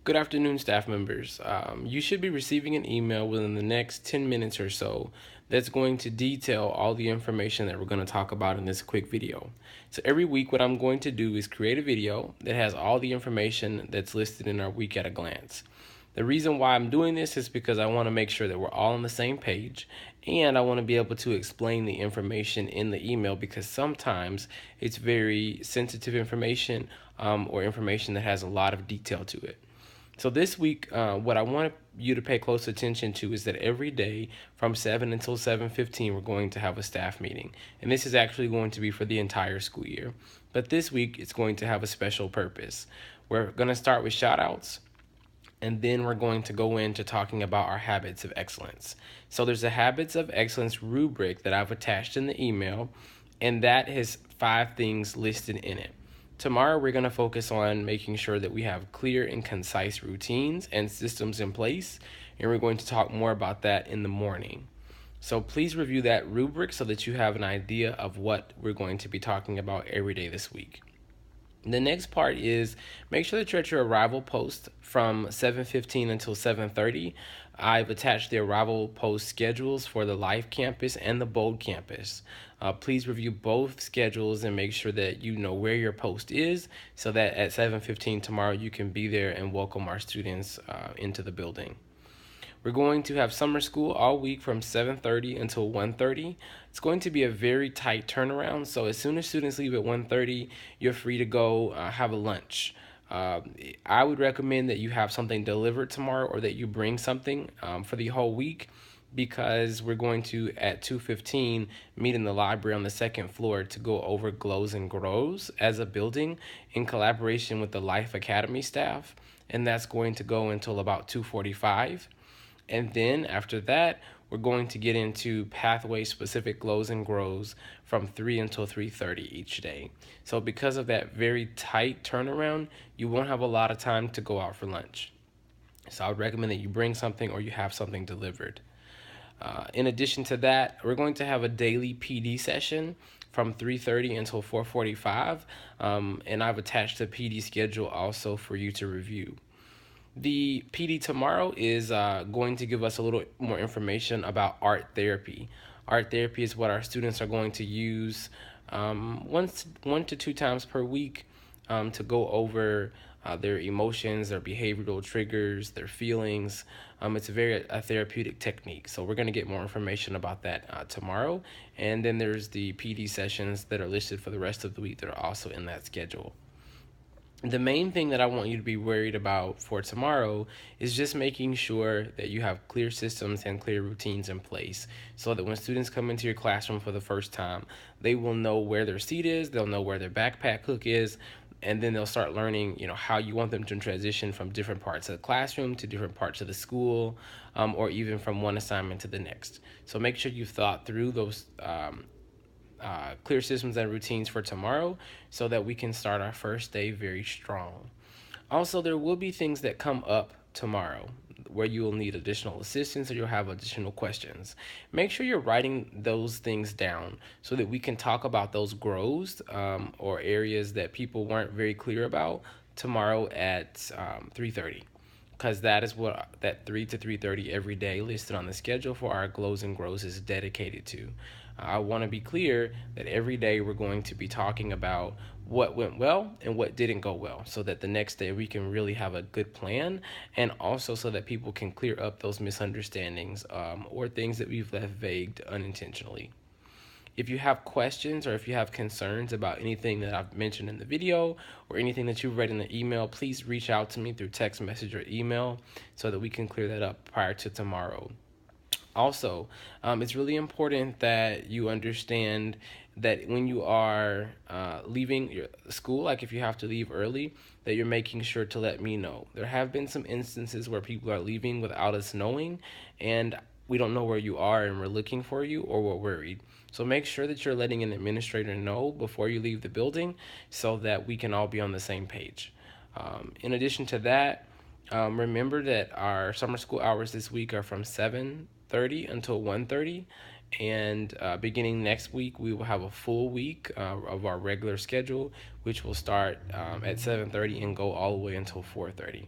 Good afternoon, staff members. You should be receiving an email within the next 10 minutes or so that's going to detail all the information that we're going to talk about in this quick video. So every week what I'm going to do is create a video that has all the information that's listed in our week at a glance. The reason why I'm doing this is because I want to make sure that we're all on the same page, and I want to be able to explain the information in the email because sometimes it's very sensitive information or information that has a lot of detail to it. So this week, what I want you to pay close attention to is that every day from 7 until 7:15, we're going to have a staff meeting. And this is actually going to be for the entire school year. But this week, it's going to have a special purpose. We're going to start with shout outs, and then we're going to go into talking about our habits of excellence. So there's a habits of excellence rubric that I've attached in the email, and that has 5 things listed in it. Tomorrow, we're going to focus on making sure that we have clear and concise routines and systems in place, and we're going to talk more about that in the morning. So please review that rubric so that you have an idea of what we're going to be talking about every day this week. The next part is make sure that you're at your arrival post from 7:15 until 7:30. I've attached the arrival post schedules for the Life Campus and the Bold Campus. Please review both schedules and make sure that you know where your post is so that at 7:15 tomorrow you can be there and welcome our students into the building. We're going to have summer school all week from 7:30 until 1:30. It's going to be a very tight turnaround, so as soon as students leave at 1:30, you're free to go have a lunch. I would recommend that you have something delivered tomorrow or that you bring something for the whole week because we're going to, at 2:15, meet in the library on the second floor to go over Glows and Grows as a building in collaboration with the Life Academy staff, and that's going to go until about 2:45. And then after that, we're going to get into pathway specific glows and grows from 3 until 3:30 each day. So because of that very tight turnaround, you won't have a lot of time to go out for lunch. So I would recommend that you bring something or you have something delivered. In addition to that, we're going to have a daily PD session from 3:30 until 4:45, and I've attached the PD schedule also for you to review. The PD tomorrow is going to give us a little more information about art therapy. Art therapy is what our students are going to use one to two times per week to go over their emotions, their behavioral triggers, their feelings. It's a therapeutic technique. So we're going to get more information about that tomorrow. And then there's the PD sessions that are listed for the rest of the week that are also in that schedule. The main thing that I want you to be worried about for tomorrow is just making sure that you have clear systems and clear routines in place so that when students come into your classroom for the first time, they will know where their seat is, they'll know where their backpack hook is, and then they'll start learning, how you want them to transition from different parts of the classroom to different parts of the school, or even from one assignment to the next. So make sure you've thought through those clear systems and routines for tomorrow so that we can start our first day very strong. Also, there will be things that come up tomorrow where you will need additional assistance or you'll have additional questions. Make sure you're writing those things down so that we can talk about those grows or areas that people weren't very clear about tomorrow at 3:30. Because that is what that 3 to 3:30 every day listed on the schedule for our glows and grows is dedicated to. I want to be clear that every day we're going to be talking about what went well and what didn't go well so that the next day we can really have a good plan, and also so that people can clear up those misunderstandings or things that we've left vague unintentionally. If you have questions or if you have concerns about anything that I've mentioned in the video or anything that you've read in the email, please reach out to me through text message or email so that we can clear that up prior to tomorrow. Also, it's really important that you understand that when you are leaving your school, like if you have to leave early, that you're making sure to let me know. There have been some instances where people are leaving without us knowing, and we don't know where you are and we're looking for you or we're worried. So make sure that you're letting an administrator know before you leave the building so that we can all be on the same page. In addition to that, remember that our summer school hours this week are from 7:30 until 1:30, and beginning next week we will have a full week of our regular schedule, which will start at 7:30 and go all the way until 4:30.